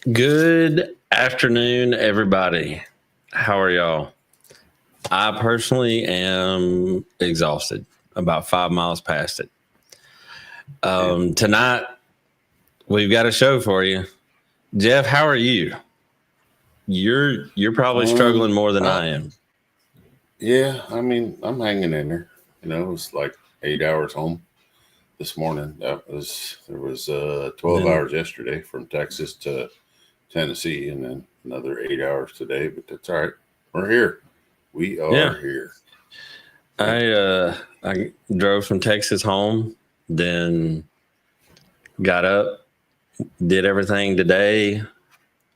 Good afternoon, everybody. How are y'all? I personally am exhausted, about 5 miles past it. Tonight, we've got a show for you. Jeff, how are you? You're probably struggling more than I am. Yeah, I mean, I'm hanging in there. It was like 8 hours home this morning. There was 12 Then, hours yesterday from Texas to Tennessee, and then another 8 hours today. But that's all right. We're here. We yeah, are here. I drove from Texas home, then got up, did everything today,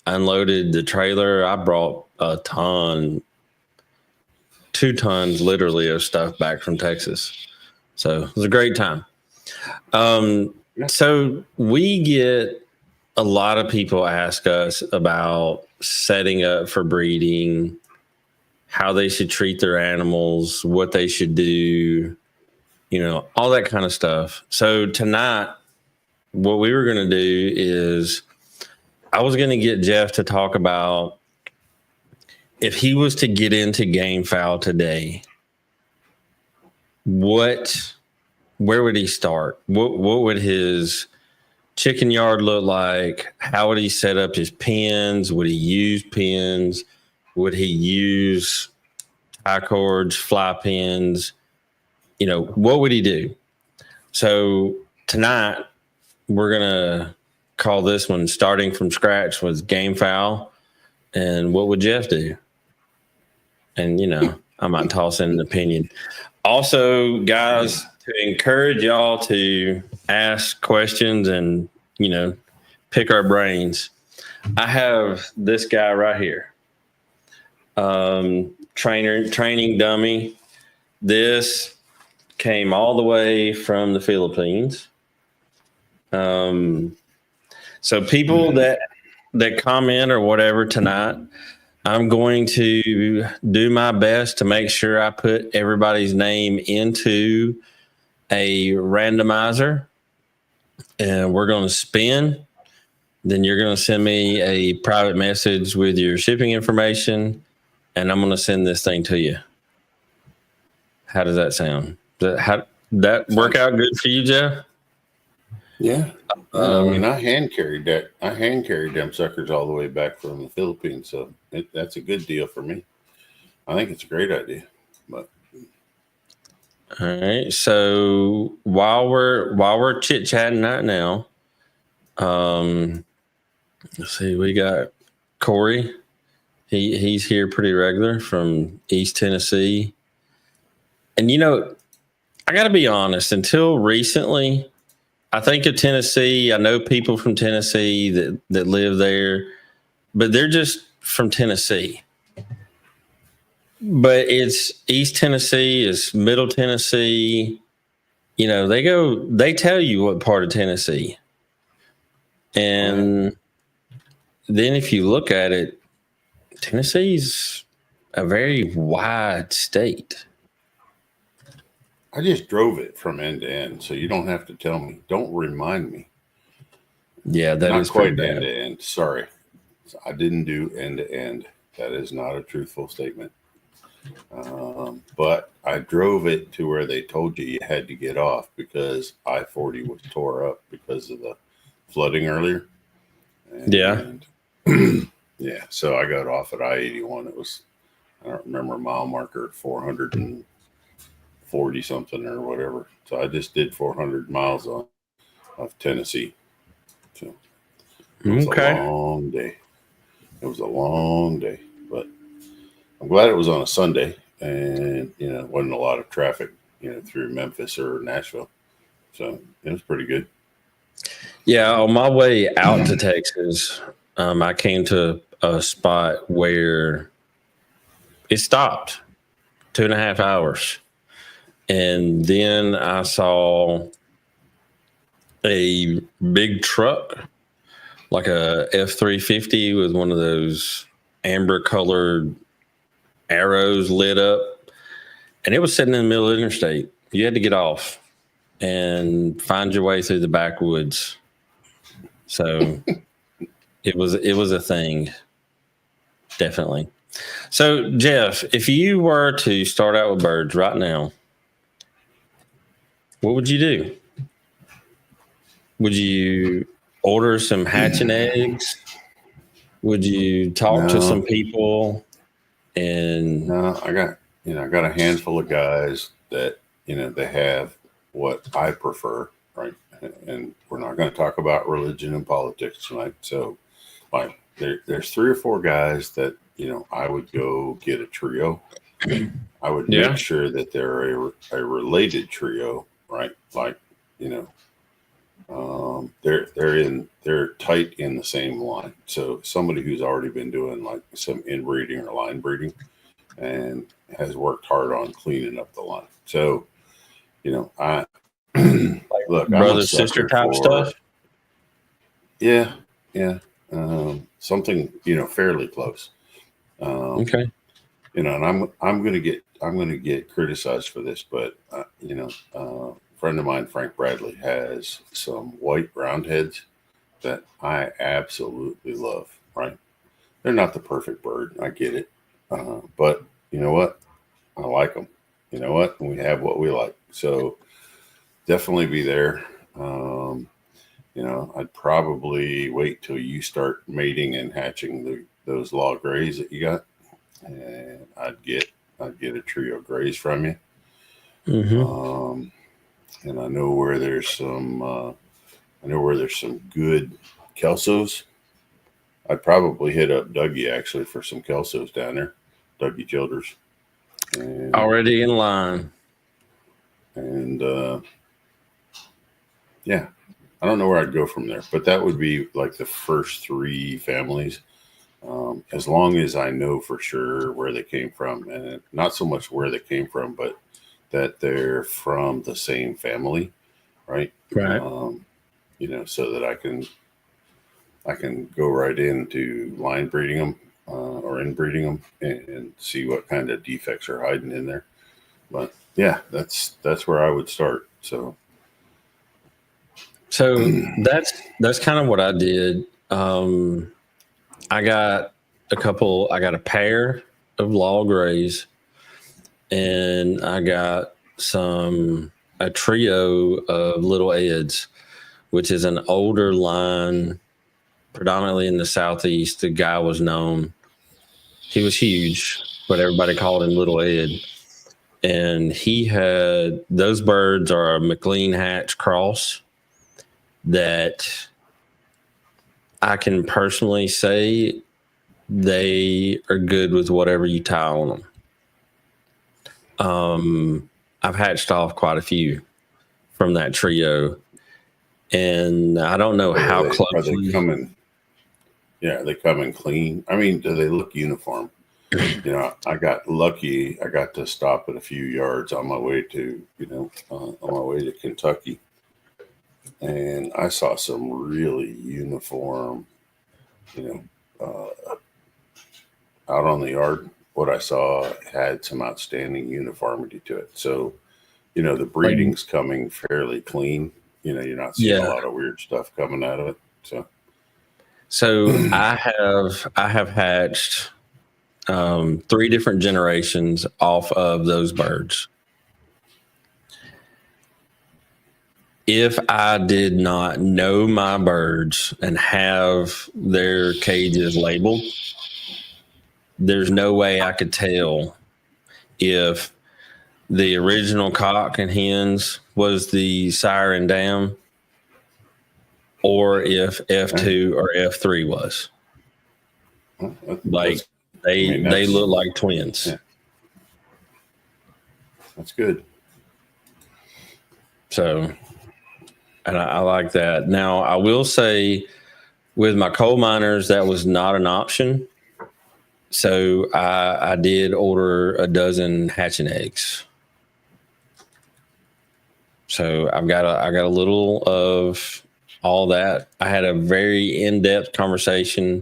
unloaded the trailer. I brought a ton, 2 tons literally of stuff back from Texas. So it was a great time. Um, Yeah. so we get a lot of people ask us about setting up for breeding, how they should treat their animals, what they should do, all that kind of stuff. So tonight, what we were going to do is I was going to get Jeff to talk about if he was to get into Gamefowl today, where would he start? What would his chicken yard look like? How would he set up his pens? Would he use pens? Would he use tie cords, fly pens? What would he do? So tonight we're gonna call this one starting from scratch with Gamefowl. And what would Jeff do? And I might toss in an opinion. Also, guys, to encourage y'all to ask questions and, pick our brains. I have this guy right here. Training dummy. This came all the way from the Philippines. So people that comment or whatever tonight, I'm going to do my best to make sure I put everybody's name into a randomizer, and we're going to spin. Then you're going to send me a private message with your shipping information, and I'm going to send this thing to you. How does that sound? How that work out good for you, Jeff? Yeah. I mean, I hand carried that. I hand carried them suckers all the way back from the Philippines, so that's a good deal for me. I think it's a great idea. But all right. So while we're chit chatting right now, let's see. We got Corey. He's here pretty regular from East Tennessee, and I got to be honest. Until recently, I think of Tennessee. I know people from Tennessee that live there, but they're just from Tennessee. But it's East Tennessee, it's Middle Tennessee. They tell you what part of Tennessee. And then if you look at it, Tennessee's a very wide state. I just drove it from end to end, so you don't have to tell me. Don't remind me. Yeah, that not is quite pretty end bad. to end. Sorry, I didn't do end to end. That is not a truthful statement. But I drove it to where they told you had to get off because I-40 was tore up because of the flooding earlier. And, yeah, so I got off at I-81. It was, I don't remember, mile marker 440 something or whatever. So I just did 400 miles of Tennessee. So it was a long day. It was a long day, but I'm glad it was on a Sunday and, wasn't a lot of traffic, through Memphis or Nashville. So it was pretty good. Yeah, on my way out to Texas, I came to a spot where it stopped 2.5 hours. And then I saw a big truck, like a F-350 with one of those amber colored arrows lit up. And it was sitting in the middle of the interstate. You had to get off and find your way through the backwoods. So, It was a thing, definitely. So, Jeff, if you were to start out with birds right now, what would you do? Would you order some hatching eggs? Would you talk to some No, people? And no, I got a handful of guys that, they have what I prefer, right? And we're not going to talk about religion and politics tonight. So, like, there's three or four guys that, I would go get a trio. I would yeah, make sure that they're a related trio, right? Like, you know, they're tight in the same line. So somebody who's already been doing like some inbreeding or line breeding and has worked hard on cleaning up the line. So, I like look, I'm a brother sister sucker type stuff. for, yeah, yeah, something, fairly close. Um, Okay. and I'm gonna get criticized for this, but a friend of mine, Frank Bradley, has some white roundheads that I absolutely love. Right, they're not the perfect bird, I get it, but you know what? I like them. You know what? We have what we like, so definitely be there. Um, I'd probably wait till you start mating and hatching those law grays that you got, and I'd get a trio of grays from you. Mm-hmm. Um, and I know where there's some good Kelsos. I'd probably hit up Dougie actually for some Kelsos down there, Dougie Childers, and Already in line. and yeah, I don't know where I'd go from there, but that would be like the first three families. As long as I know for sure where they came from, and not so much where they came from, but that they're from the same family, right? Right. So that I can go right into line breeding them or inbreeding them and see what kind of defects are hiding in there. But yeah, that's where I would start. So So that's kind of what I did. I got I got a pair of law grays, and I got a trio of little eds, which is an older line, predominantly in the southeast. The guy was known. He was huge, but everybody called him Little Ed. And he had those birds are a McLean Hatch cross that I can personally say they are good with whatever you tie on them. I've hatched off quite a few from that trio, and I don't know how are they closely. coming? Yeah, they come in clean. I mean, do they look uniform? I got lucky. I got to stop at a few yards on my way to, on my way to Kentucky, and I saw some really uniform, you know, out on the yard. What I saw had some outstanding uniformity to it. So, the Like, breeding's coming fairly clean. You're not seeing a yeah. lot of weird stuff coming out of it. So I have hatched three different generations off of those birds. If I did not know my birds and have their cages labeled, there's no way I could tell if the original cock and hens was the sire and dam, or if F2 or F3 was. Like they look like twins. Yeah, that's good. So, and I like that. Now, I will say with my coal miners, that was not an option. So I did order a dozen hatching eggs. So I got a little of all that. I had a very in-depth conversation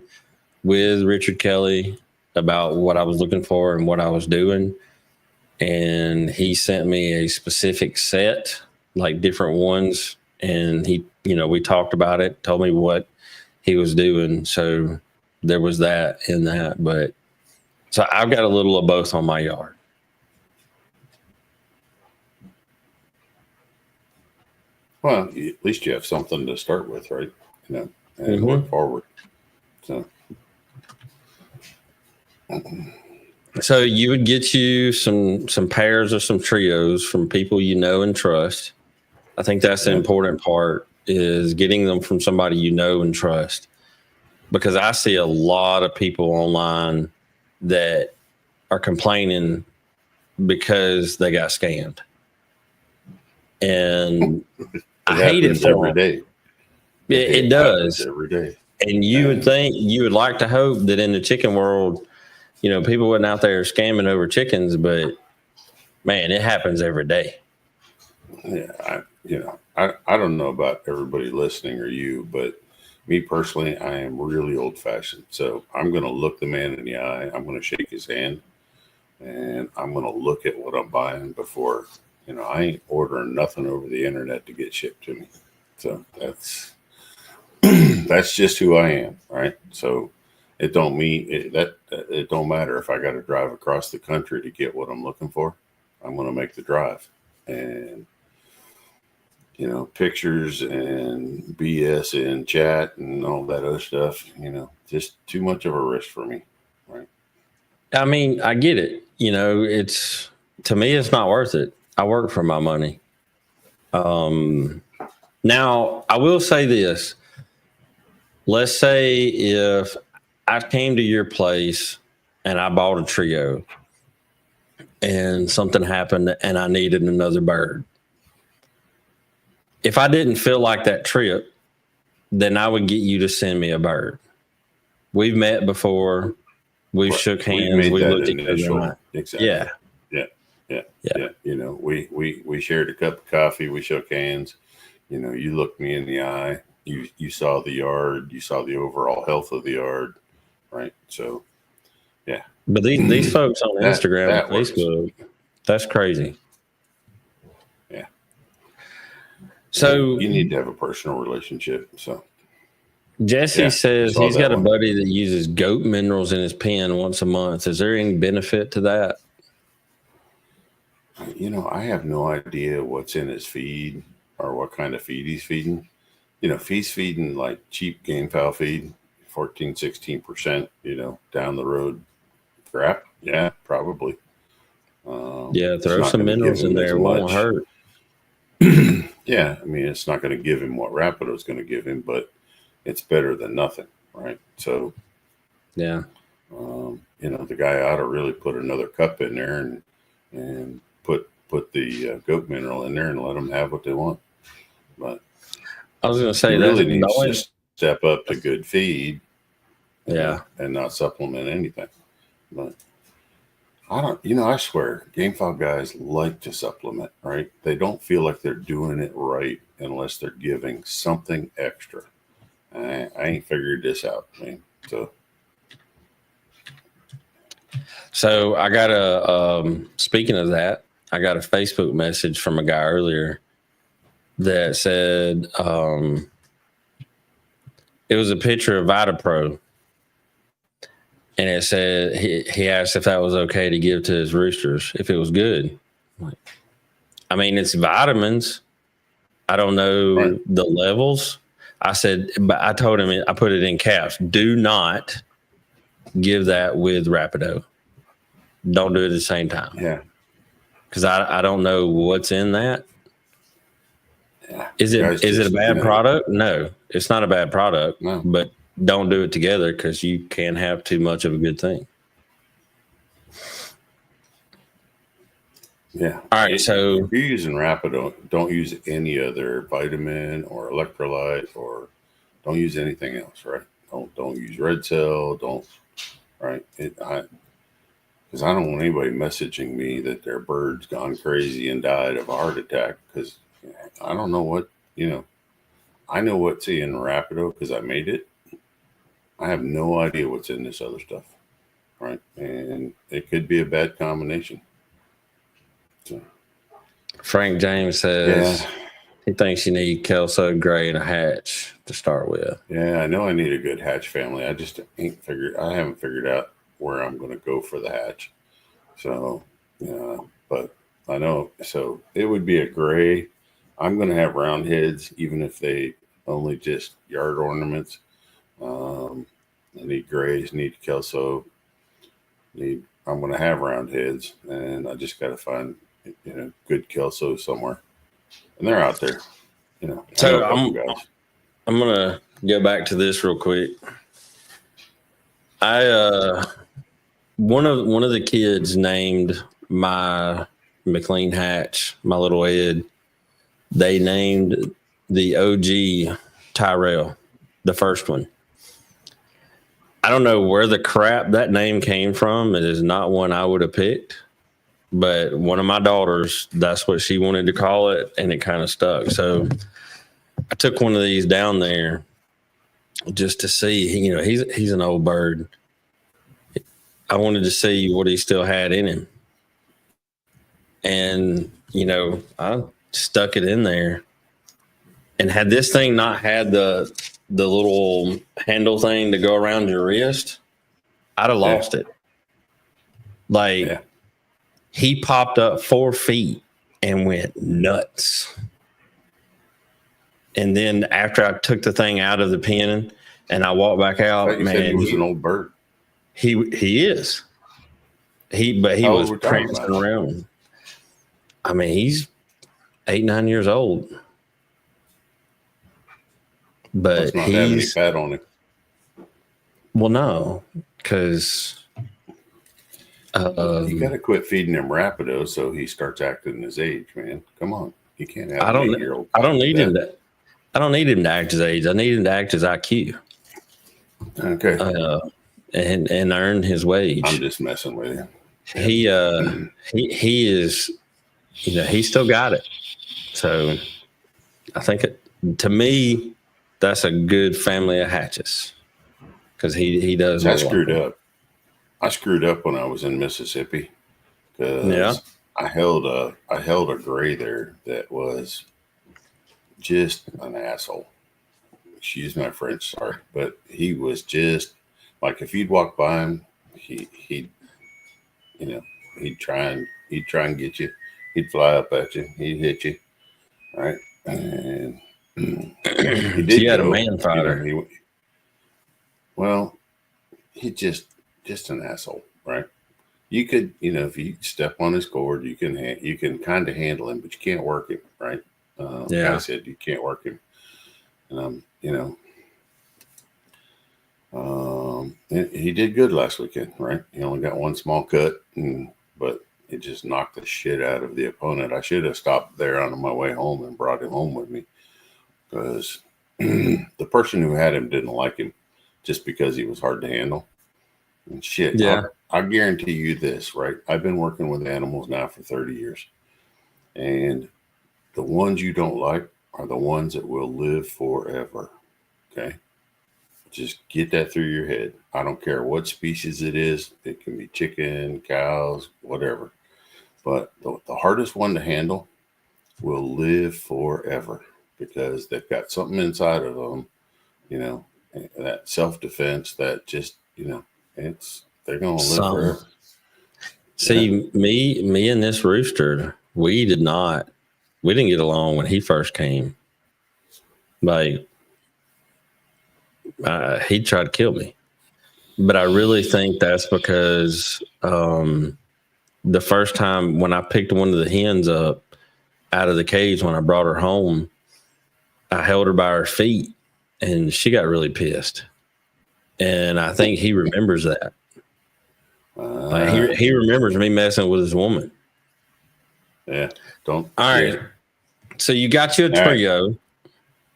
with Richard Kelly about what I was looking for and what I was doing. And he sent me a specific set, like different ones. And he, we talked about it, told me what he was doing. So there was that in that. But so I've got a little of both on my yard. Well, at least you have something to start with, right? And look forward. So you would get you some pairs or some trios from people you know and trust. I think that's the important part, is getting them from somebody you know and trust. Because I see a lot of people online that are complaining because they got scammed. And I hate it for every day. It does every day. And you would think, you would like to hope that in the chicken world, people wasn't out there scamming over chickens, but man, it happens every day. Yeah, I don't know about everybody listening or you, but me personally, I am really old fashioned. So I'm going to look the man in the eye. I'm going to shake his hand, and I'm going to look at what I'm buying before, I ain't ordering nothing over the internet to get shipped to me. So that's just who I am. Right. So it don't matter if I got to drive across the country to get what I'm looking for. I'm going to make the drive. And pictures and BS and chat and all that other stuff, just too much of a risk for me. Right. I mean, I get it. To me, it's not worth it. I work for my money. Now I will say this. Let's say if I came to your place and I bought a trio and something happened and I needed another bird. If I didn't feel like that trip, then I would get you to send me a bird. We've met before. We've shook hands. We looked at each other. Exactly. Yeah. We shared a cup of coffee. We shook hands. You looked me in the eye. You saw the yard. You saw the overall health of the yard. Right. So, yeah. But these folks on Instagram and Facebook, that's crazy. Yeah. So you need to have a personal relationship. So Jesse says he's got a buddy that uses goat minerals in his pen once a month. Is there any benefit to that? I have no idea what's in his feed or what kind of feed he's feeding. If he's feeding like cheap Gamefowl feed, 14, 16%, down the road crap. Yeah, probably. Throw some minerals in there. It won't hurt. Yeah, I mean, it's not going to give him what Rapido is going to give him, but it's better than nothing, right? So, yeah, the guy ought to really put another cup in there and put the goat mineral in there and let them have what they want. But I was going to say that really needs to step up to good feed, and not supplement anything. But I swear, Gamefowl guys like to supplement, right? They don't feel like they're doing it right unless they're giving something extra. I ain't figured this out, man. So I got speaking of that, I got a Facebook message from a guy earlier that said it was a picture of VitaPro. And it said he asked if that was okay to give to his roosters, if it was good. I mean, it's vitamins. I don't know the levels. I said, but I told him, I put it in caps. Do not give that with Rapido. Don't do it at the same time. Yeah. Because I don't know what's in that. Yeah. Is it a bad product? No, it's not a bad product. No. But don't do it together because you can't have too much of a good thing. Yeah. All right. So if you're using Rapido, don't use any other vitamin or electrolyte, or don't use anything else. Right. Don't use red cell. Don't. Right. Because I don't want anybody messaging me that their bird's gone crazy and died of a heart attack, because I don't know what, I know what's in Rapido because I made it. I have no idea what's in this other stuff, right? And it could be a bad combination. So. Frank James says he thinks you need Kelso Gray and a hatch. to start with. Yeah, I know I need a good hatch family. I just I haven't figured out where I'm going to go for the hatch. So, yeah, but I know. So it would be a gray. I'm going to have round heads, even if they only just yard ornaments. I need grays, need kelso, I'm going to have round heads, and I just got to find, good kelso somewhere. And they're out there. I know So a couple guys. I'm gonna go back to this real quick. I one of the kids named my McLean hatch, my little Ed. They named the OG Tyrell, the first one. I don't know where the crap that name came from. It is not one I would have picked, but one of my daughters, that's what she wanted to call it, and it kind of stuck. So I took one of these down there just to see. He's an old bird. I wanted to see what he still had in him. And, I stuck it in there. And had this thing not had the little handle thing to go around your wrist, I'd have lost it. He popped up 4 feet and went nuts. And then after I took the thing out of the pen and I walked back out, You said he was an old bird. He is. He was prancing around. I mean, he's 8, 9 years old. But not having any fat on him. Well, no, because you got to quit feeding him Rapido so he starts acting his age, man. Come on, you can't have an 8-year-old. I don't need him to act his age. I need him to act his IQ. Okay. And earn his wage. I'm just messing with you. He is, he's still got it. So I think to me, that's a good family of hatches because he does. I screwed up. I screwed up when I was in Mississippi because I held a gray there that was just an asshole. Excuse my French, sorry, but he was just like if you'd walk by him, he'd try and get you. He'd fly up at you. He'd hit you, right? And he did. He had a man fighter. He just an asshole, right? You could, if you step on his cord, you can kind of handle him, but you can't work him, right? I said you can't work him, and he did good last weekend, right? He only got one small cut, but it just knocked the shit out of the opponent. I should have stopped there on my way home and brought him home with me because the person who had him didn't like him just because he was hard to handle. And shit, yeah. I guarantee you this, right? I've been working with animals now for 30 years, and the ones you don't like are the ones that will live forever. Okay. Just get that through your head. I don't care what species it is. It can be chicken, cows, whatever. But the hardest one to handle will live forever because they've got something inside of them, that self-defense that just, they're going to live forever. See, me and this rooster, we didn't get along when he first came. He tried to kill me, but I really think that's because the first time when I picked one of the hens up out of the cage when I brought her home, I held her by her feet and she got really pissed. And I think he remembers that. He remembers me messing with his woman. Yeah. All right. So you got you a trio. Right.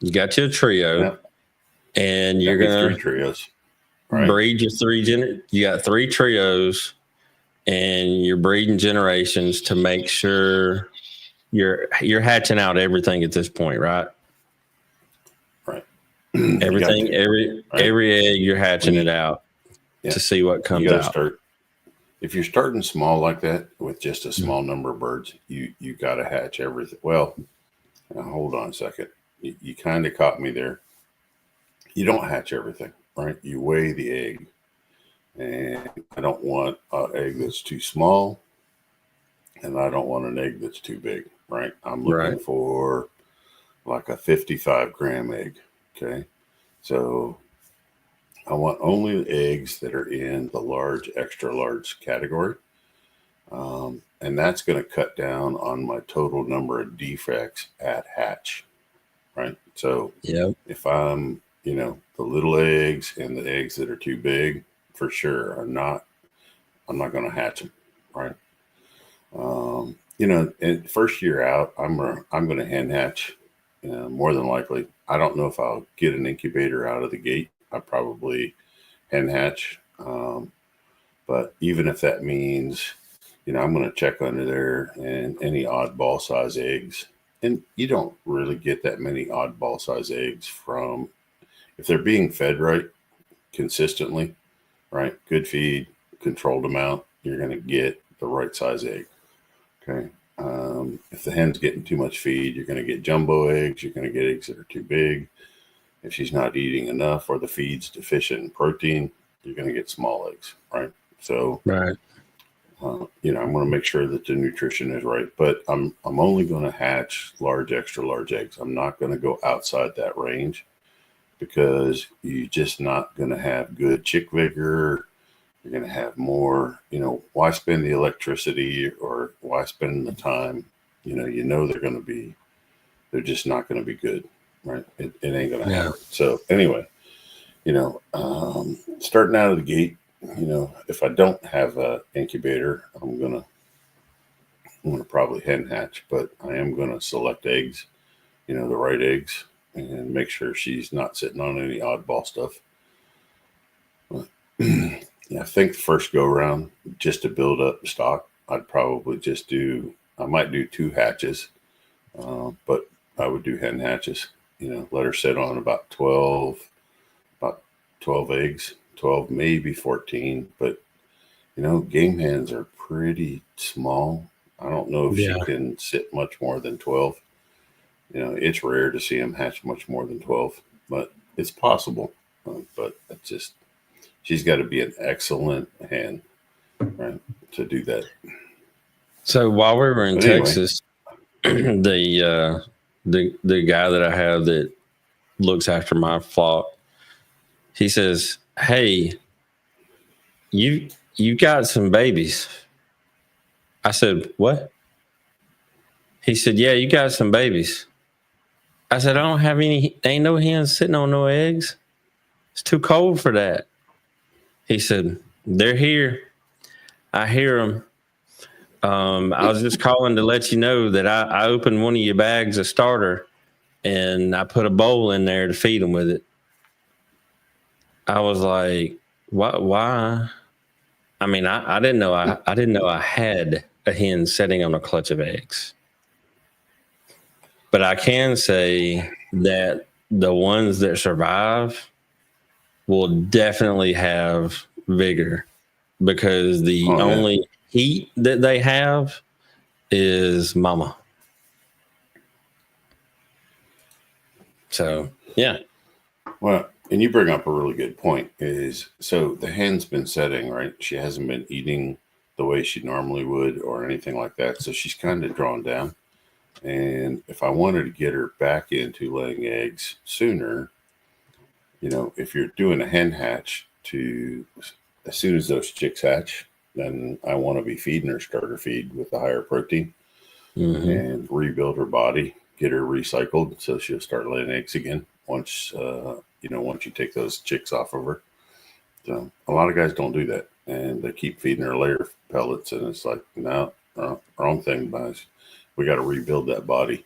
You got you a trio. Yep. And you're going to 3 trios. Breed your 3 you got 3 trios and you're breeding generations to make sure you're hatching out everything at this point, right? Right. Everything, every egg you're hatching it out to see what comes out. If you're starting small like that with just a small number of birds, you got to hatch everything. Well, now hold on a second. You kind of caught me there. you don't hatch everything, right? You weigh the egg, and I don't want an egg that's too small, and I don't want an egg that's too big, right? I'm looking Right. for like a 55-gram egg. Okay. So I want only the eggs that are in the large, extra large category. And that's going to cut down on my total number of defects at hatch, right? So Yep. if I'm, the little eggs and the eggs that are too big, for sure, I'm not going to hatch them, right? And first year out, I'm going to hen hatch, more than likely. I don't know if I'll get an incubator out of the gate. I probably hen hatch, but even if that means, I'm going to check under there and any oddball size eggs, and you don't really get that many oddball size eggs from if they're being fed right consistently, right? Good feed, controlled amount, you're going to get the right size egg. Okay. If the hen's getting too much feed, you're going to get jumbo eggs. You're going to get eggs that are too big. If she's not eating enough or the feed's deficient in protein, you're going to get small eggs, right? So, Right. I'm going to make sure that the nutrition is right. But I'm only going to hatch large, extra large eggs. I'm not going to go outside that range because you're just not going to have good chick vigor. You're going to have more, why spend the electricity or why spend the time? They're just not going to be good, right? It ain't going to happen. So anyway, starting out of the gate, if I don't have an incubator, I'm going to probably hen hatch, but I am going to select eggs, the right eggs, and make sure she's not sitting on any oddball stuff. Yeah, I think the first go around, just to build up stock, I'd probably I might do 2 hatches, but I would do hen hatches, let her sit on about 12 eggs, 12, maybe 14. But, game hens are pretty small. I don't know if she can sit much more than 12. It's rare to see them hatch much more than 12, but it's possible. But it's just, she's got to be an excellent hen, right, to do that. So while we were in Texas, the guy that I have that looks after my flock, he says, "Hey, you got some babies." I said, "What?" He said, "Yeah, you got some babies." I said, "I don't have any. Ain't no hens sitting on no eggs. It's too cold for that." He said, "They're here. I hear them. I was just calling to let you know that I opened one of your bags of starter and I put a bowl in there to feed them with it." I was like, Why? I mean, I didn't know I didn't know I had a hen sitting on a clutch of eggs. But I can say that the ones that survive will definitely have vigor because the only heat that they have is mama. So, yeah. Well, and you bring up a really good point so the hen's been setting, right? She hasn't been eating the way she normally would or anything like that. So she's kind of drawn down. And if I wanted to get her back into laying eggs sooner, if you're doing a hen hatch as soon as those chicks hatch, then I want to be feeding her starter feed with the higher protein and rebuild her body, get her recycled so she'll start laying eggs again once you take those chicks off of her. So a lot of guys don't do that, and they keep feeding her layer pellets, and it's like, no, wrong thing, guys. We got to rebuild that body.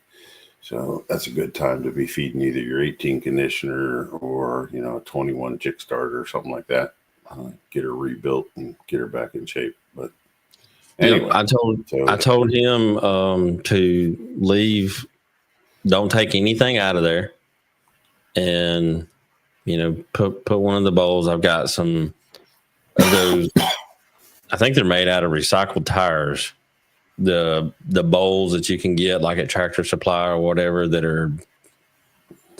So that's a good time to be feeding either your 18 conditioner or, a 21 chick starter or something like that. Get her rebuilt and get her back in shape. But anyway, I told him to leave. Don't take anything out of there, and put one of the bowls. I've got some of those. I think they're made out of recycled tires. The bowls that you can get like at Tractor Supply or whatever that are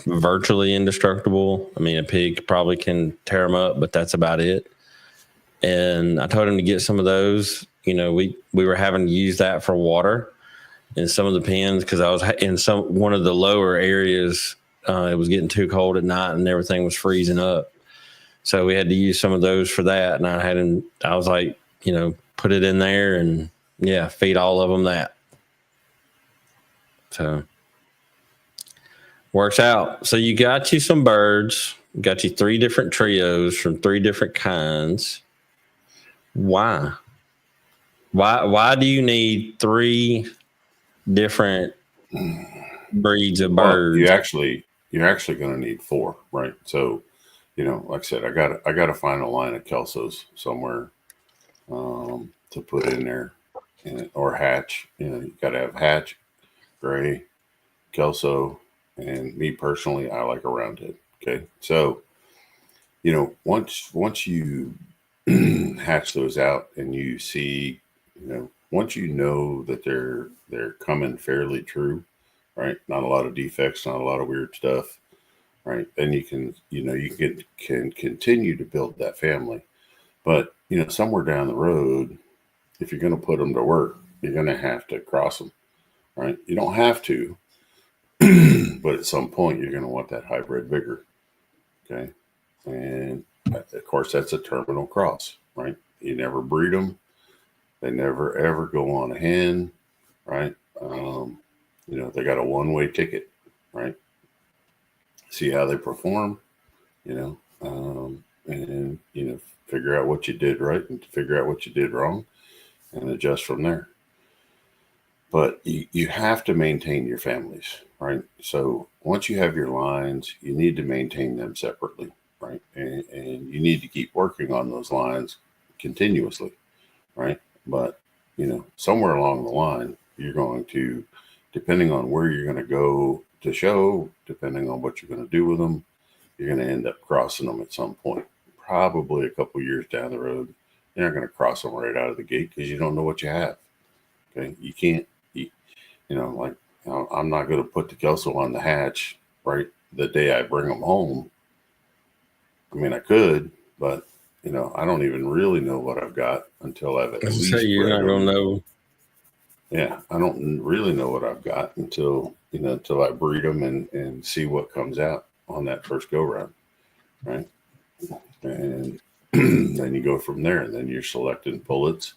virtually indestructible. I mean, a pig probably can tear them up, but that's about it. And I told him to get some of those. You know, we were having to use that for water in some of the pens because I was in one of the lower areas. It was getting too cold at night and everything was freezing up. So we had to use some of those for that. And I was like, you know, put it in there and yeah, feed all of them that. So works out. So you got you some birds, got you 3 different trios from 3 different kinds. Why? Why do you need 3 different breeds of birds? Well, you're actually going to need 4, right? So, you know, like I said, I got to find a line of Kelsos somewhere to put in there, or hatch. You know, you got to have hatch, gray, Kelso, and me personally, I like a roundhead. Okay, so you know, once you hatch those out and you see, you know, once you know that they're coming fairly true, right? Not a lot of defects, not a lot of weird stuff, right? Then you can, you know, can continue to build that family. But you know, somewhere down the road, if you're going to put them to work, you're going to have to cross them, right? You don't have to, but at some point you're going to want that hybrid vigor. Okay. And of course, that's a terminal cross, right? You never breed them. They never, ever go on a hen, right? You know, they got a one-way ticket, right? See how they perform, you know, and, you know, figure out what you did right and figure out what you did wrong and adjust from there. But you have to maintain your families, right? So once you have your lines, you need to maintain them separately, right? And you need to keep working on those lines continuously, right? But, you know, somewhere along the line, you're going to, depending on where you're going to go to show, depending on what you're going to do with them, you're going to end up crossing them at some point, probably a couple years down the road. You're not going to cross them right out of the gate because you don't know what you have. Okay. You can't, you know, like I'm not going to put the Kelso on the hatch right the day I bring them home. I mean, I could, but you know, I don't even really know what I've got until I've at least You're not going to know. Yeah, I don't really know what I've got until, you know, until I breed them and see what comes out on that first go round, right? And then you go from there, and then you're selecting pullets.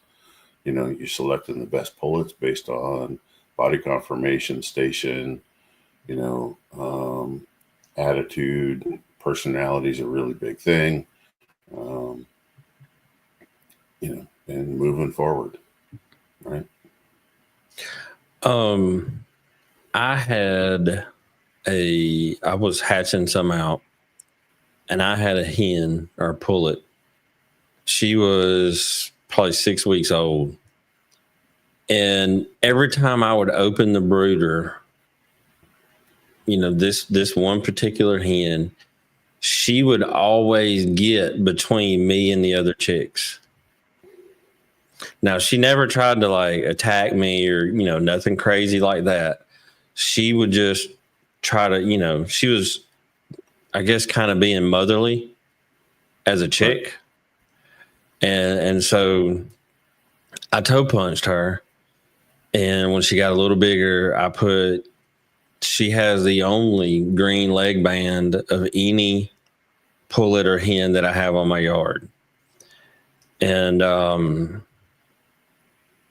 You know, you're selecting the best pullets based on body conformation, station, you know, attitude, personality is a really big thing, you know, and moving forward, right? I was hatching some out and I had a hen or a pullet. She was probably 6 weeks old. And every time I would open the brooder, you know, this one particular hen, she would always get between me and the other chicks. Now, she never tried to like attack me or, you know, nothing crazy like that. She would just try to, you know, she was, I guess, kind of being motherly as a chick. And so I toe punched her. And when she got a little bigger, she has the only green leg band of any pullet or hen that I have on my yard. And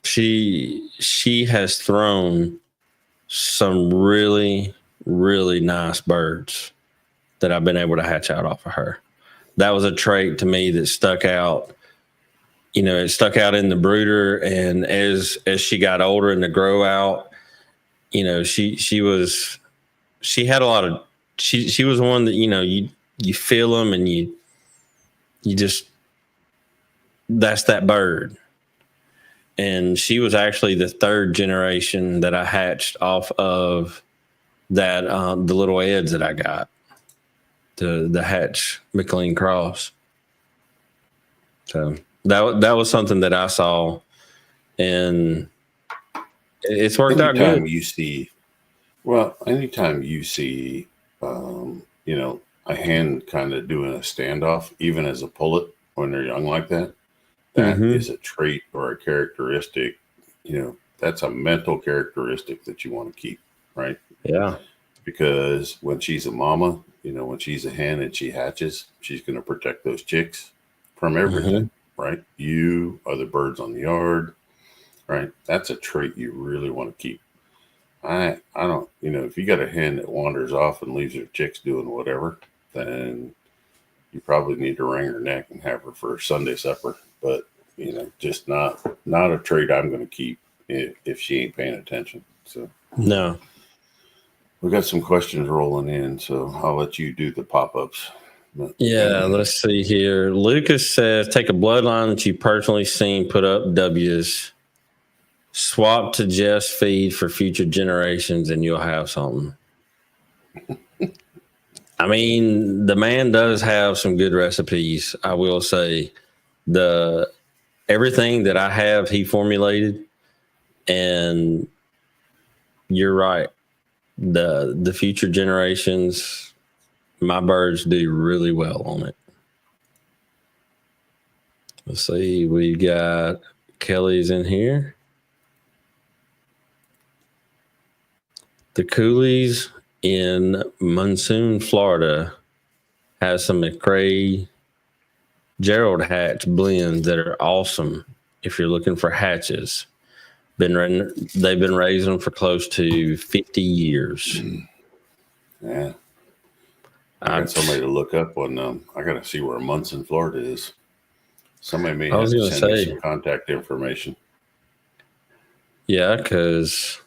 she has thrown some really, really nice birds that I've been able to hatch out off of her. That was a trait to me that stuck out. You know, it stuck out in the brooder, and as she got older and to grow out, you know, she had a lot of, she was one that, you know, you feel them and you just, that's that bird. And she was actually the 3rd generation that I hatched off of that, the little Eds that I got, the Hatch McLean Cross. So that was something that I saw, and it's worked out good. Anytime you see a hen kind of doing a standoff, even as a pullet when they're young like that, that Mm-hmm. is a trait or a characteristic. That's a mental characteristic that you want to keep, right? Yeah. Because when she's a mama, when she's a hen and she hatches, she's going to protect those chicks from Mm-hmm. everything, right? You, other birds on the yard, right? That's a trait you really want to keep. I don't, if you got a hen that wanders off and leaves her chicks doing whatever, then you probably need to wring her neck and have her for Sunday supper. But just not a trait I'm going to keep if she ain't paying attention. So No. we got some questions rolling in, so I'll let you do the pop-ups. Yeah, let's see here. Lucas says, take a bloodline that you personally seen put up W's, swap to just feed for future generations, and you'll have something. I mean, the man does have some good recipes. I will say everything that I have, he formulated, and you're right. The future generations, my birds do really well on it. Let's see, we got Kelly's in here. The Coolies in Monsoon, Florida, has some McCrae Gerald hatch blends that are awesome if you're looking for hatches. They've been raising them for close to 50 years. Yeah. I got somebody to look up on I got to see where Munson, Florida is. Somebody may have to send me some contact information. Yeah, because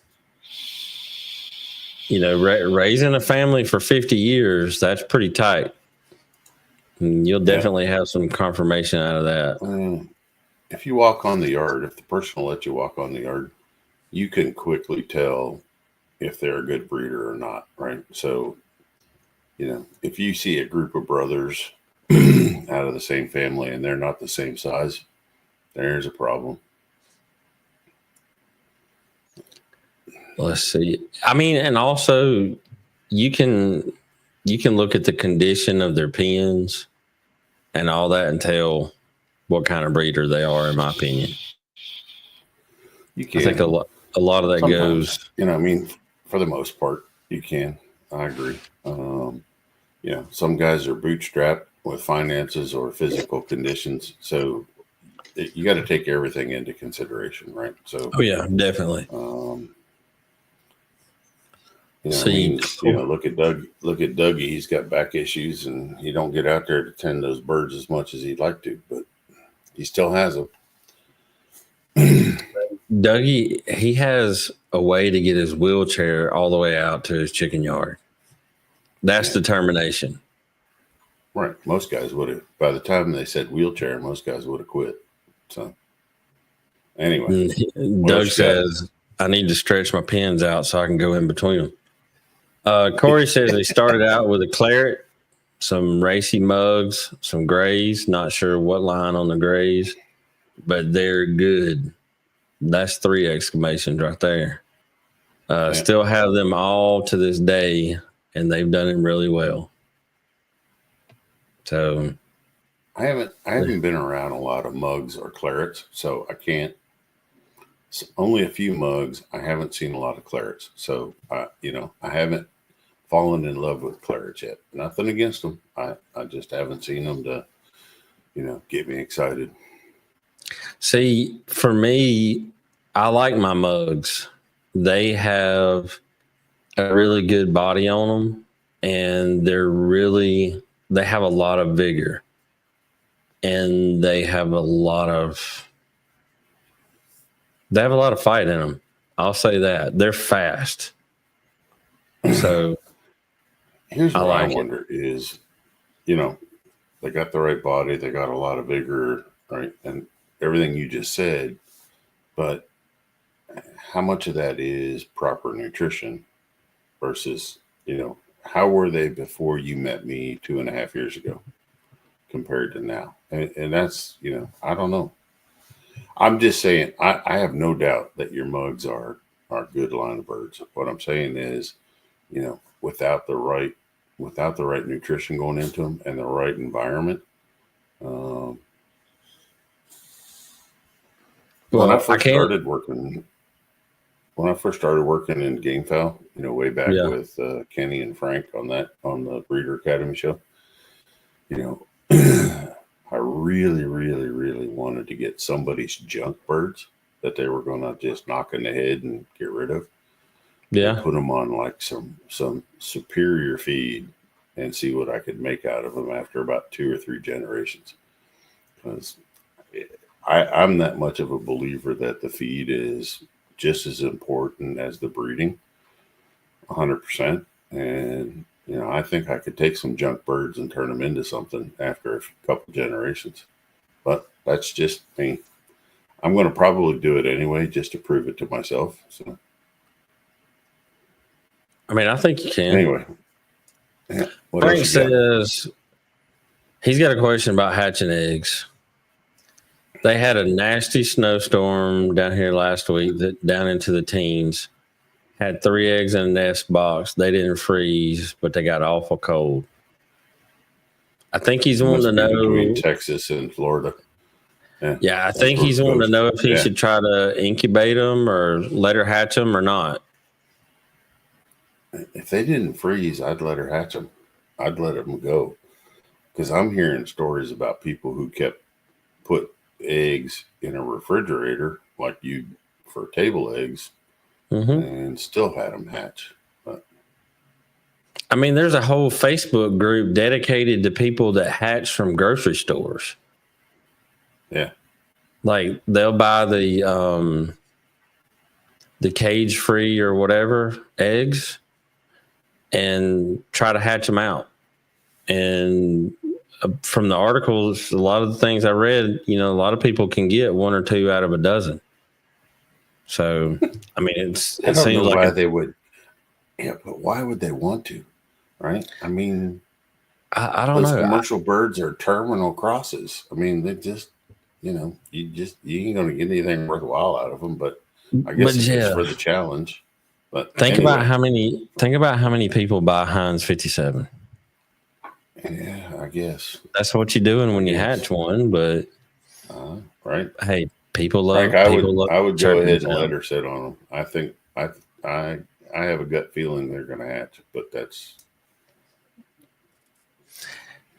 raising a family for 50 years, that's pretty tight. And you'll definitely have some confirmation out of that. If you walk on the yard, if the person will let you walk on the yard, you can quickly tell if they're a good breeder or not, right? So, if you see a group of brothers out of the same family and they're not the same size, there's a problem. Let's see. I mean, and also you can look at the condition of their pens and all that and tell what kind of breeder they are, in my opinion. You can. I think a lot of that sometimes, goes. For the most part, you can. I agree. Some guys are bootstrapped with finances or physical conditions, so you got to take everything into consideration, right? So, oh yeah, definitely. Look at Doug. Look at Dougie. He's got back issues, and he don't get out there to tend those birds as much as he'd like to, but he still has them. Dougie, he has a way to get his wheelchair all the way out to his chicken yard. That's determination. Right. Most guys would have. By the time they said wheelchair, most guys would have quit. So, anyway, Doug says, I need to stretch my pins out so I can go in between them. Corey says they started out with a claret, some racy mugs, some grays. Not sure what line on the grays, but they're good. That's 3 exclamations right there. Still have them all to this day, and they've done it really well. So I haven't been around a lot of mugs or clarets, so I can't. Only a few mugs. I haven't seen a lot of clarets, so I haven't fallen in love with clarets yet. Nothing against them. I just haven't seen them to, get me excited. See, for me, I like my mugs. They have a really good body on them, and they have a lot of vigor, and they have a lot of fight in them. I'll say that. They're fast. So here's what I wonder is, they got the right body, they got a lot of vigor, right? And everything you just said, but how much of that is proper nutrition versus, how were they before you met me 2.5 years ago compared to now? And that's, I don't know. I'm just saying, I have no doubt that your mugs are good line of birds. What I'm saying is, without the right without the right nutrition going into them and the right environment. When I first started working in Gamefowl, way back with Kenny and Frank on the Breeder Academy show, I really, really, really wanted to get somebody's junk birds that they were going to just knock in the head and get rid of. Yeah. And put them on like some superior feed and see what I could make out of them after about 2 or 3 generations. Because I'm that much of a believer that the feed is just as important as the breeding, 100%. And, I think I could take some junk birds and turn them into something after a couple generations. But that's just me. I'm going to probably do it anyway, just to prove it to myself. So, I mean, I think you can. Anyway. Yeah. Frank says he's got a question about hatching eggs. They had a nasty snowstorm down here last week, down into the teens. Had 3 eggs in a nest box. They didn't freeze, but they got awful cold. I think he's wanting to know between Texas and Florida. Yeah, I think he's wanting to know if he should try to incubate them or let her hatch them or not. If they didn't freeze, I'd let her hatch them. I'd let them go. Because I'm hearing stories about people who put eggs in a refrigerator like you for table eggs and still had them hatch. But, I mean, there's a whole Facebook group dedicated to people that hatch from grocery stores. Yeah. Like they'll buy the cage free or whatever eggs and try to hatch them out. And from the articles, a lot of the things I read, a lot of people can get 1 or 2 out of a dozen. So, I mean, it seems like why they would. Yeah, but why would they want to? Right? I mean, I don't know. Commercial birds are terminal crosses. I mean, they just, you ain't going to get anything worthwhile out of them. But I guess it's just for the challenge. But think about how many people buy Heinz 57. Yeah, I guess that's what you're doing when you hatch one. But right, hey, people love. I would go ahead and let her sit on them. I think I have a gut feeling they're going to hatch, but that's.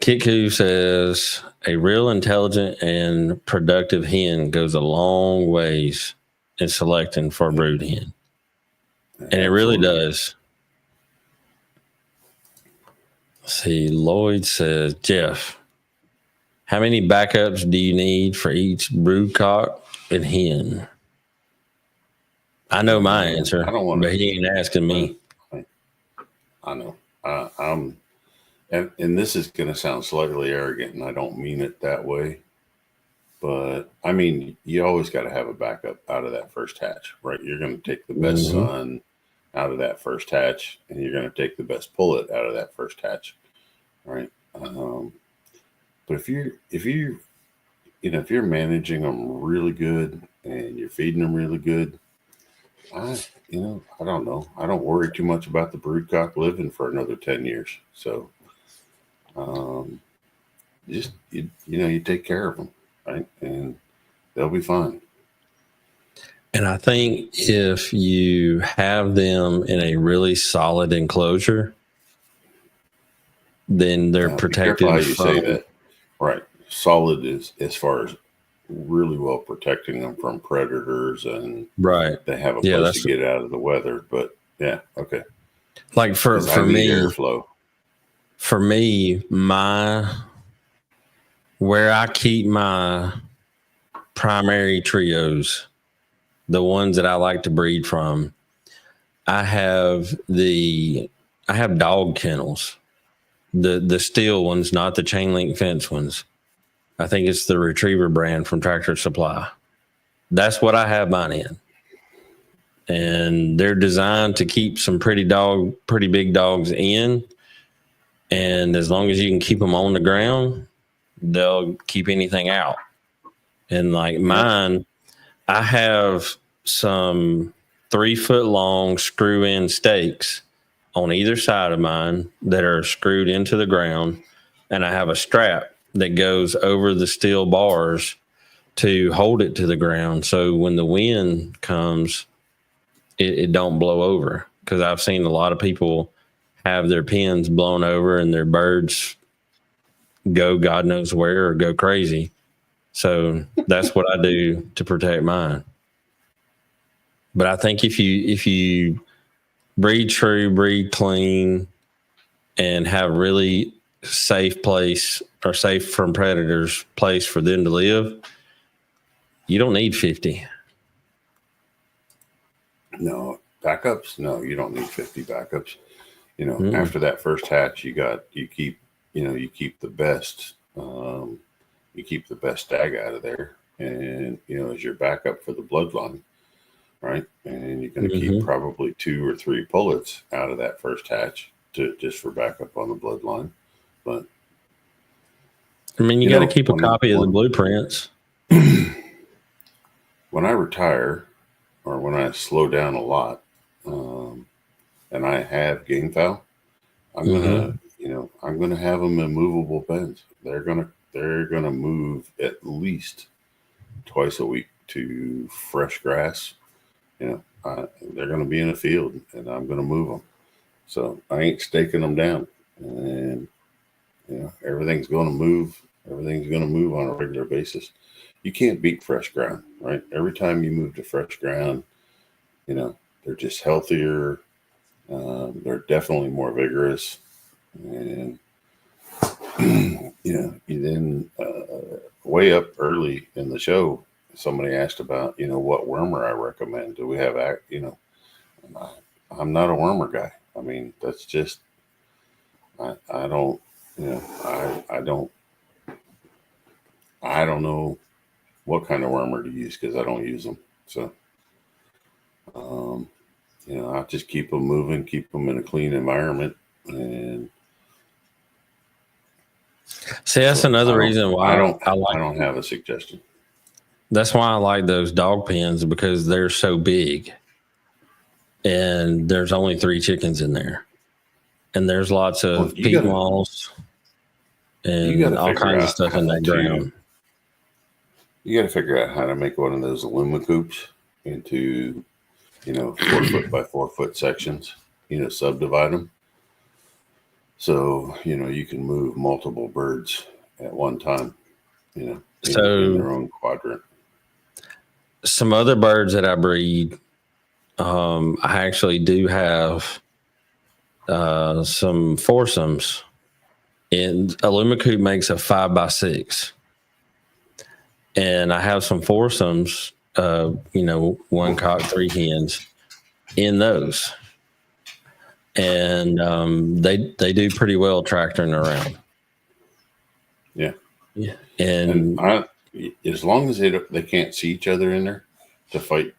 Kiku says a real intelligent and productive hen goes a long ways in selecting for a brood hen. And it really does. Let's see, Lloyd says, Jeff, how many backups do you need for each brood cock and hen? I know my answer, but he ain't asking me. I know. And this is going to sound slightly arrogant, and I don't mean it that way. But, I mean, you always got to have a backup out of that first hatch, right? You're going to take the best son out of that first hatch, and you're going to take the best pullet out of that first hatch, right? But if you're managing them really good and you're feeding them really good, I don't know. I don't worry too much about the broodcock living for another 10 years. So, you take care of them, right? And they'll be fine. And I think if you have them in a really solid enclosure, then they're protected. Be careful how you say that. Right. Solid is as far as really well protecting them from predators and they have a place to get out of the weather. But yeah, okay. Like for me, airflow. For me, where I keep my primary trios, the ones that I like to breed from, I have dog kennels, the steel ones, not the chain link fence ones. I think it's the Retriever brand from Tractor Supply. That's what I have mine in. And they're designed to keep some pretty big dogs in. And as long as you can keep them on the ground, they'll keep anything out. And like mine, I have some 3-foot long screw-in stakes on either side of mine that are screwed into the ground, and I have a strap that goes over the steel bars to hold it to the ground. So when the wind comes, it don't blow over. Because I've seen a lot of people have their pens blown over and their birds go God knows where or go crazy. So that's what I do to protect mine. But I think if you breed true, breed clean, and have really safe place or safe from predators place for them to live, you don't need 50. No backups. No, you don't need 50 backups. After that first hatch, you keep the best. You keep the best stag out of there, and as your backup for the bloodline, right? And you're going to keep probably 2 or 3 pullets out of that first hatch just for backup on the bloodline. But I mean, you got to keep a copy of the blueprints. When I retire, or when I slow down a lot, and I have Gamefowl, I'm gonna have them in movable pens. They're gonna move at least twice a week to fresh grass. They're gonna be in a field, and I'm gonna move them. So I ain't staking them down, and everything's gonna move. Everything's gonna move on a regular basis. You can't beat fresh ground, right? Every time you move to fresh ground, they're just healthier. They're definitely more vigorous, and you then way up early in the show, somebody asked about what wormer I recommend. Do we have I'm not a wormer guy. I mean, that's just I don't I don't know what kind of wormer to use because I don't use them. So I just keep them moving, keep them in a clean environment, and see, that's another reason why I don't have a suggestion. That's why I like those dog pens, because they're so big, and there's only 3 chickens in there, and there's lots of peat moss and all kinds of stuff in that ground. You got to figure out how to make one of those aluminum coops into 4 foot by 4 foot sections, subdivide them. So, you can move multiple birds at one time, in their own quadrant. Some other birds that I breed, I actually do have some foursomes, and aluminum coop makes a 5x6. And I have some foursomes, 1 cock, 3 hens in those. And they do pretty well tractoring around. Yeah. Yeah. And as long as they can't see each other in there to fight,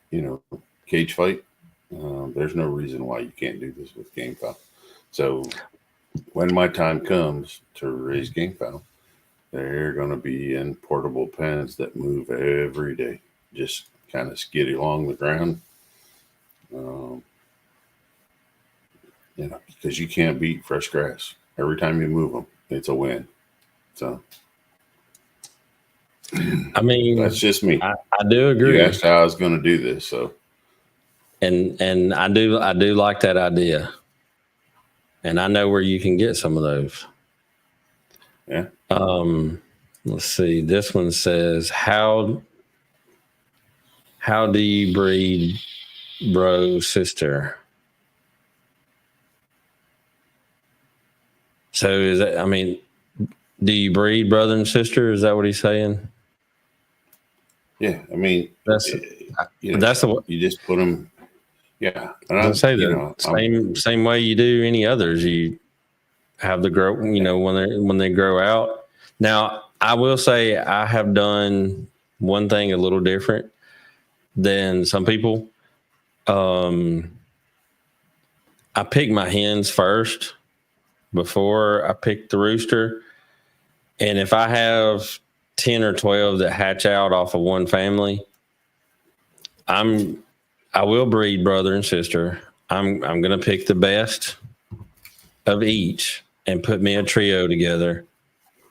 cage fight, there's no reason why you can't do this with Gamefowl. So when my time comes to raise Gamefowl, they're going to be in portable pens that move every day, just kind of skid along the ground. Because you can't beat fresh grass. Every time you move them, it's a win. So, I mean, that's just me. I do agree. You asked how I was going to do this, so. And I do like that idea. And I know where you can get some of those. Yeah. Let's see. This one says, how do you breed bro sister? So is that, I mean, do you breed brother and sister? Is that what he's saying? Yeah. I mean, that's the, you just put them. Yeah. And I say that same way you do any others. You have the grow, when they grow out. Now, I will say I have done one thing a little different than some people. I pick my hens first before I pick the rooster. And if I have 10 or 12 that hatch out off of one family, I will breed brother and sister. I'm going to pick the best of each and put me a trio together.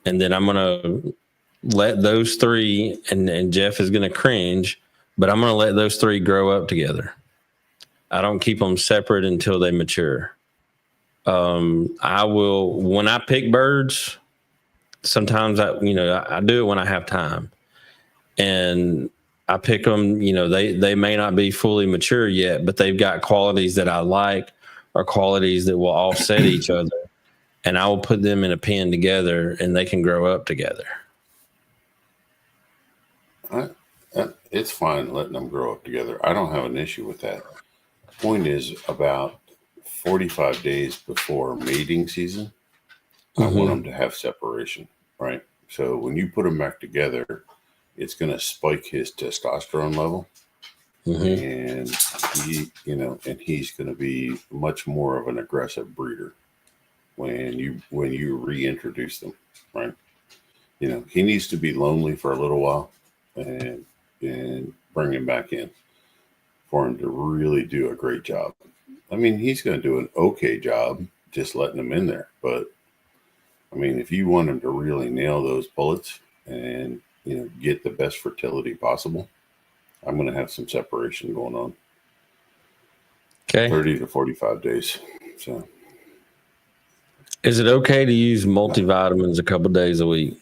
And then I'm going to let those three, and Jeff is going to cringe, but I'm going to let those three grow up together. I don't keep them separate until they mature. I will, when I pick birds, sometimes I do it when I have time, and I pick them, they may not be fully mature yet, but they've got qualities that I like or qualities that will offset each other. And I will put them in a pen together and they can grow up together. It's fine letting them grow up together. I don't have an issue with that. Point is, about 45 days before mating season, I want them to have separation, right? So when you put them back together, it's going to spike his testosterone level, and he's going to be much more of an aggressive breeder when you reintroduce them, right? He needs to be lonely for a little while, and bring him back in for him to really do a great job. I mean, he's going to do an okay job just letting him in there. But, I mean, if you want him to really nail those bullets and, get the best fertility possible, I'm going to have some separation going on. Okay. 30 to 45 days. So, is it okay to use multivitamins a couple days a week?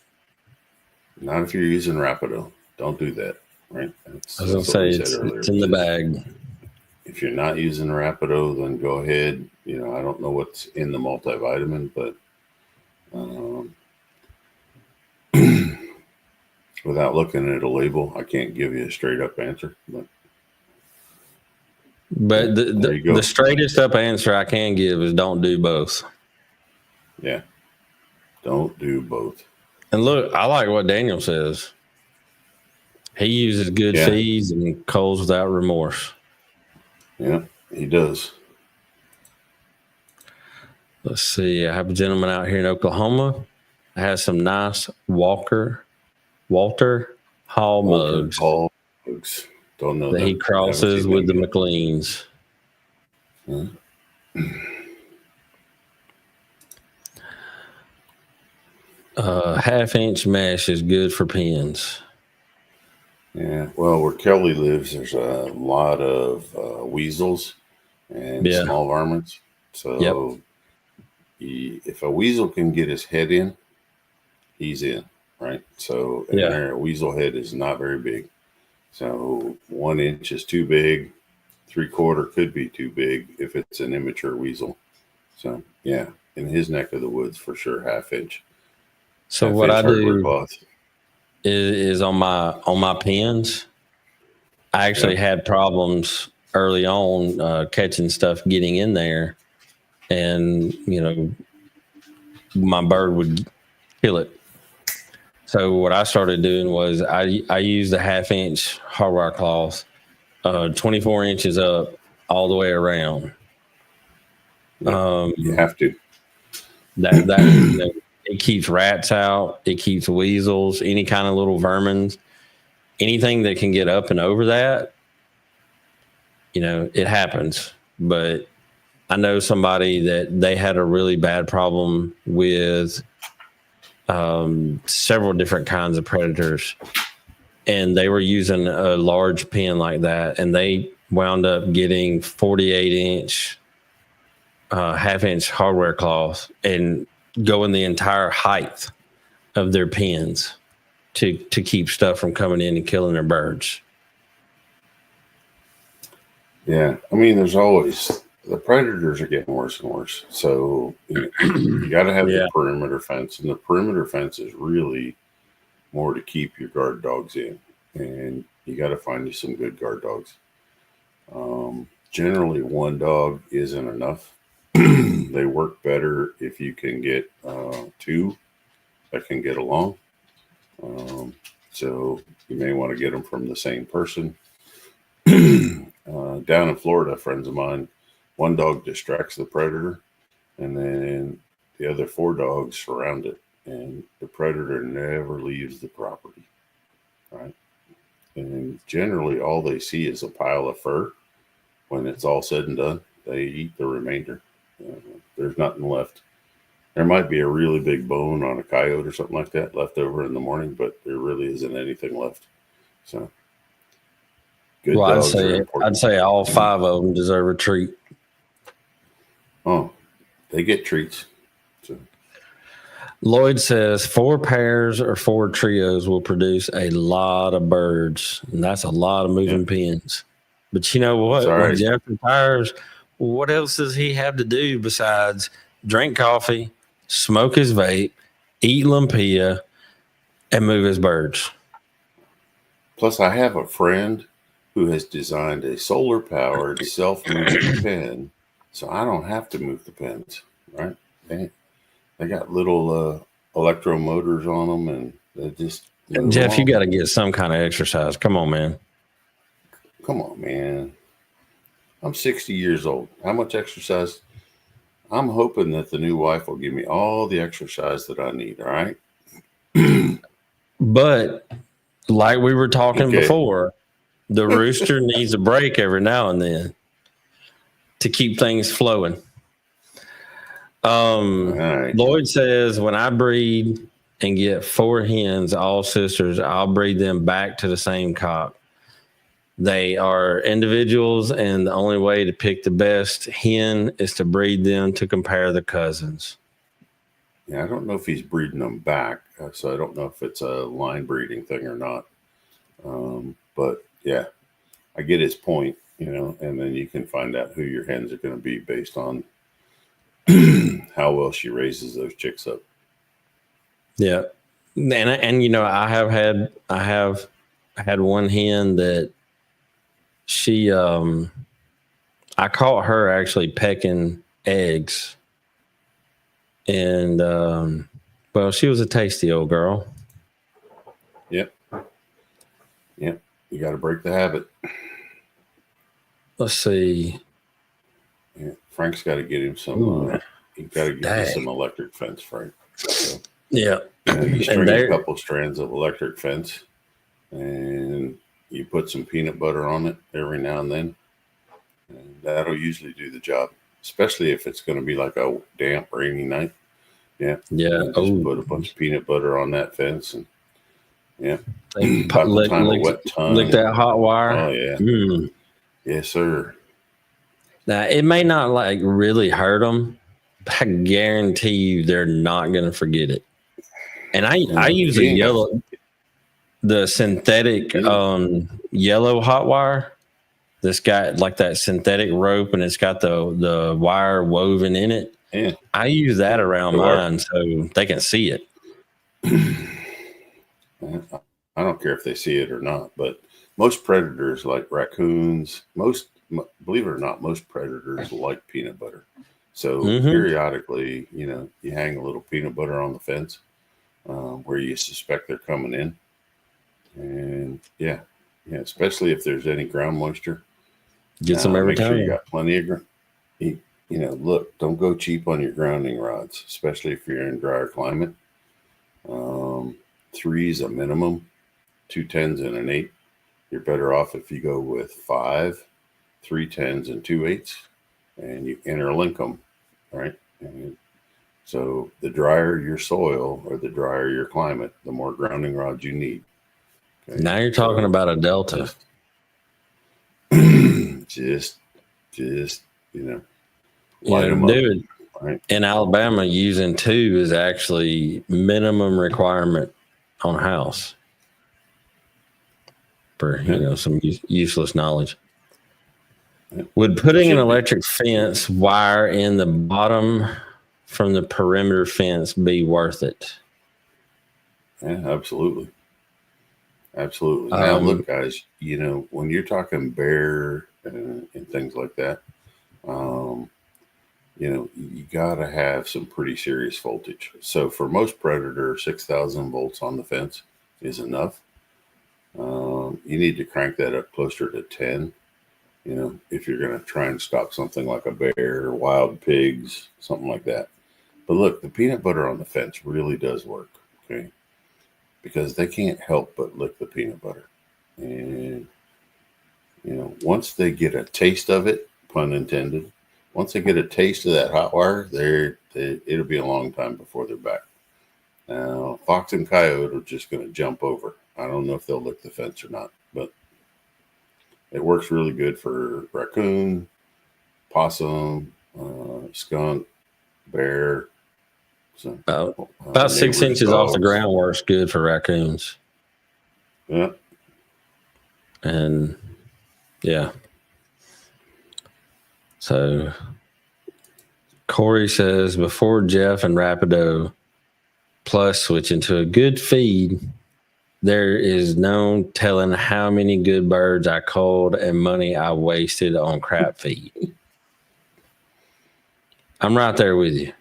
Not if you're using Rapido. Don't do that, right? I was going to say, it's in the bag. If you're not using Rapido, then go ahead. I don't know what's in the multivitamin, but without looking at a label, I can't give you a straight up answer. But the straightest up answer I can give is don't do both. Yeah. Don't do both. And look, I like what Daniel says. He uses good feeds and culls without remorse. Yeah, he does. Let's see. I have a gentleman out here in Oklahoma. I have some nice Walter Hall mugs. Hall mugs. Don't know that he crosses with the McLeans. Half-inch mesh is good for pens. Yeah, well, where Kelly lives, there's a lot of weasels and small varmints. So if a weasel can get his head in, he's in, right? So a weasel head is not very big. So 1 inch is too big. 3/4 could be too big if it's an immature weasel. So in his neck of the woods for sure, 1/2 inch. So what I do is on my pens, I actually had problems early on catching stuff getting in there, and my bird would kill it. So what I started doing was I used a 1/2 inch hardwire cloth, 24 inches up all the way around. You have to. That it keeps rats out. It keeps weasels, any kind of little vermins, anything that can get up and over that. It happens. But I know somebody that they had a really bad problem with several different kinds of predators, and they were using a large pen like that, and they wound up getting 48 inch 1/2 inch hardware cloth and going the entire height of their pens to keep stuff from coming in and killing their birds. Yeah, I mean, there's always the predators are getting worse and worse. So you got to have the perimeter fence, and the perimeter fence is really more to keep your guard dogs in, and you got to find you some good guard dogs. Generally, one dog isn't enough. They work better if you can get two that can get along. So you may want to get them from the same person. Down in Florida, friends of mine, one dog distracts the predator, and then the other 4 dogs surround it, and the predator never leaves the property, right? And generally, all they see is a pile of fur. When it's all said and done, they eat the remainder. There's nothing left. There might be a really big bone on a coyote or something like that left over in the morning, but there really isn't anything left. So good Well, dogs are I'd important. say all 5 of them deserve a treat. Oh, they get treats. So Lloyd says 4 pairs or 4 trios will produce a lot of birds, and that's a lot of yeah, moving pins. But you know that's all what? When right. Jeff retires, what else does he have to do besides drink coffee, smoke his vape, eat lumpia, and move his birds? Plus, I have a friend who has designed a solar powered self moving pen, so I don't have to move the pens. Right? They got little electro motors on them, and they just move them Jeff, you all. got to get some kind of exercise. Come on, man. Come on, man. I'm 60 years old. How much exercise? I'm hoping that the new wife will give me all the exercise that I need. All right. But like we were talking Okay. before, the rooster needs a break every now and then to keep things flowing. All right. Lloyd says when I breed and get 4 hens, all sisters, I'll breed them back to the same cock. They are individuals, and the only way to pick the best hen is to breed them to compare the cousins. Yeah, I don't know if he's breeding them back, so I don't know if it's a line breeding thing or not. But yeah, I get his point, and then you can find out who your hens are going to be based on how well she raises those chicks up. Yeah, and I have had one hen that she I caught her actually pecking eggs, and well, she was a tasty old girl. Yep. Yep. You got to break the habit. Let's see. Yeah. Frank's got to get him some. Ooh, You got to get you dang. some electric fence, Frank. So, Yeah, you and string a there, couple strands of electric fence, and you put some peanut butter on it every now and then, and that'll usually do the job. Especially if it's going to be like a damp, rainy night. Yeah, yeah. and just Oh, put a bunch of peanut butter on that fence, and yeah, about the lick, time a lick, wet lick tongue. that hot Oh wire. yeah, Mm. yes sir. Now it may not like really hurt them, but I guarantee you they're not going to forget it. And I If use you ain't got, the synthetic yeah, yellow hot wire that's got like that synthetic rope, and it's got the wire woven in it. yeah, I use that around the wire. mine so they can see it. I don't care if they see it or not, but most predators like raccoons, believe it or not, most predators like peanut butter. So Mm-hmm. periodically, you hang a little peanut butter on the fence where you suspect they're coming in, and yeah, especially if there's any ground moisture. Get some every Make sure you time. got plenty of. Look, don't go cheap on your grounding rods, especially if you're in drier climate. 3 is a minimum, 2 10s and an 8. You're better off if you go with 5, 3 10s and 2 8s, and you interlink them, right? And so the drier your soil or the drier your climate, the more grounding rods you need. Okay? Now you're talking So about a delta. just, just light them up, Dude, right? in Alabama, using 2 is actually minimum requirement on a house for some useless knowledge. Yeah. Would putting an electric fence wire in the bottom from the perimeter fence be worth it? Yeah, absolutely. Absolutely. Now, look, guys, when you're talking bear and things like that, you got to have some pretty serious voltage. So for most predator, 6,000 volts on the fence is enough. You need to crank that up closer to 10, if you're going to try and stop something like a bear, wild pigs, something like that. But look, the peanut butter on the fence really does work, okay? Because they can't help but lick the peanut butter. And, once they get a taste of it, pun intended, once they get a taste of that hot wire, it'll be a long time before they're back. Now, fox and coyote are just going to jump over. I don't know if they'll lick the fence or not, but it works really good for raccoon, possum, skunk, bear. So, about 6 inches off the ground works good for raccoons. Yeah. And yeah. So Corey says before Jeff and Rapido plus switching to a good feed, there is no telling how many good birds I called and money I wasted on crap feed. I'm right there with you.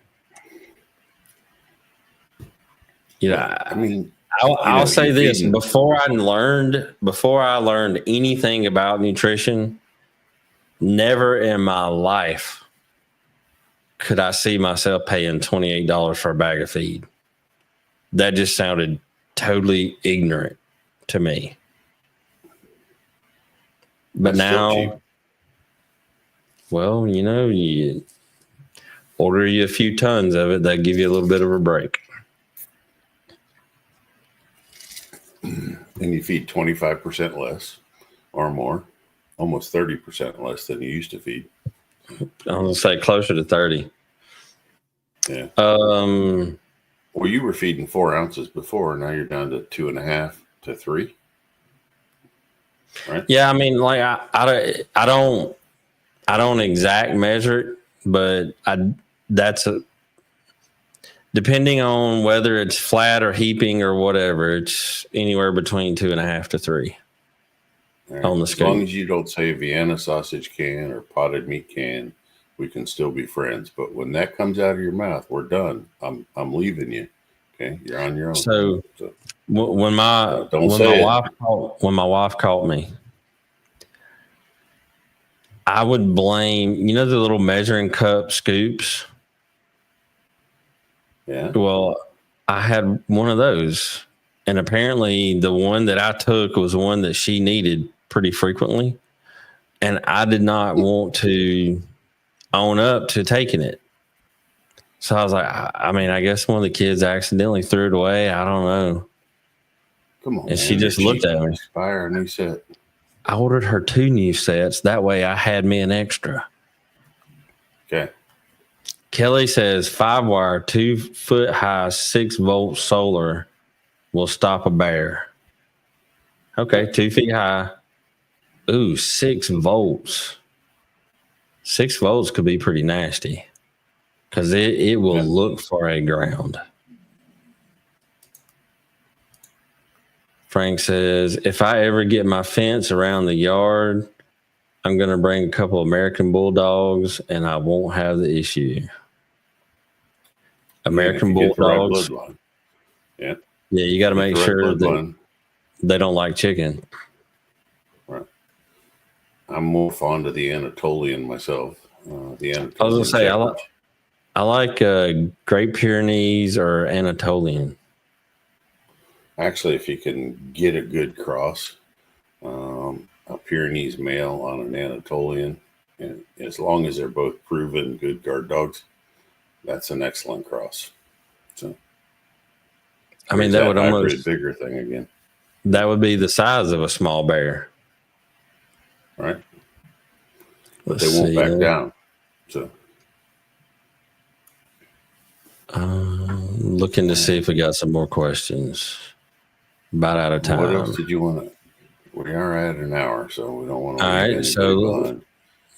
You know, I mean, I'll say this: before I learned anything about nutrition, never in my life could I see myself paying $28 for a bag of feed. That just sounded totally ignorant to me. But now, well, you order you a few tons of it, that give you a little bit of a break. And you feed 25% less or more, almost 30% less than you used to feed. I'm going to say closer to 30. Yeah. Well, you were feeding 4 ounces before. Now you're down to 2.5 to 3. Right? Yeah. I mean, like I don't exact measure it, but depending on whether it's flat or heaping or whatever, it's anywhere between 2.5 to 3 on the scale. As long as you don't say Vienna sausage can or potted meat can, we can still be friends. But when that comes out of your mouth, we're done. I'm leaving you. Okay, you're on your own. So when my wife caught me, I would blame the little measuring cup scoops. Yeah. Well, I had one of those, and apparently the one that I took was one that she needed pretty frequently, and I did not want to own up to taking it. So I was like, I guess one of the kids accidentally threw it away. I don't know. Come on, and she just looked at me. Buy a new set. I ordered her 2 new sets. That way I had me an extra. Okay. Kelly says 5-wire, 2-foot high, 6-volt solar will stop a bear. Okay, 2 feet high. Ooh, 6 volts. 6 volts could be pretty nasty because it will look for a ground. Frank says, if I ever get my fence around the yard, I'm going to bring a couple American Bulldogs and I won't have the issue. American Bulldogs. Yeah. Yeah, you got to make sure that they don't like chicken. Right. I'm more fond of the Anatolian myself. I was going to say, I like Great Pyrenees or Anatolian. Actually, if you can get a good cross, a Pyrenees male on an Anatolian, and as long as they're both proven good guard dogs, that's an excellent cross. So, I mean, that would almost bigger thing again. That would be the size of a small bear, right? But they won't back down. So, looking to see if we got some more questions. About out of time. What else did you want to? We are at an hour, so we don't want to. All right, so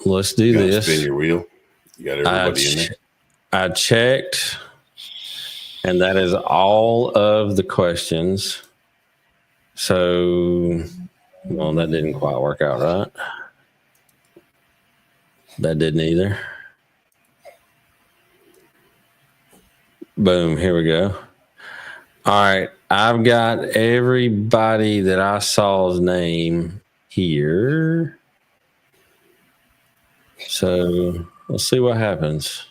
let's do this. Spin your wheel. You got everybody in there. I checked, and that is all of the questions. So, well, that didn't quite work out, right? That didn't either. Boom, here we go. All right, I've got everybody that I saw's name here. So let's see what happens.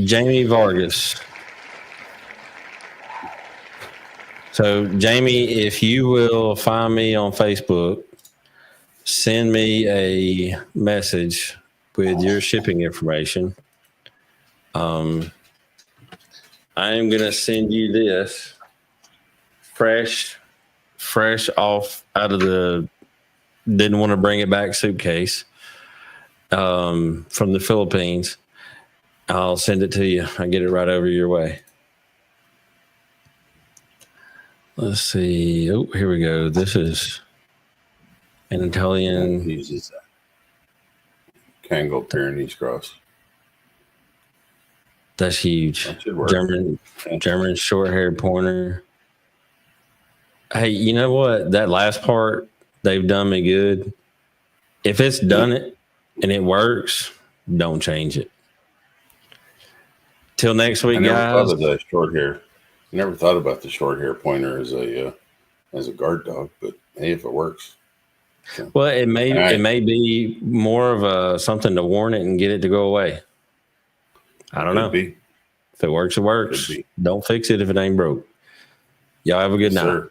Jamie Vargas. So, Jamie, if you will find me on Facebook, send me a message with your shipping information. I am going to send you this fresh off out of the didn't want to bring it back suitcase from the Philippines. I'll send it to you. I get it right over your way. Let's see. Oh, here we go. This is an Italian. He uses that Kango Pyrenees cross. That's huge. That should work. German short-haired pointer. Hey, you know what? That last part, they've done me good. If it's done it and it works, don't change it. Till next week, guys. Thought of the short hair. I never thought about the short hair pointer as a guard dog, but hey, if it works. So. Well, it may be more of a something to warn it and get it to go away. I don't know. If it works, it works. Don't fix it if it ain't broke. Y'all have a good night. Sir.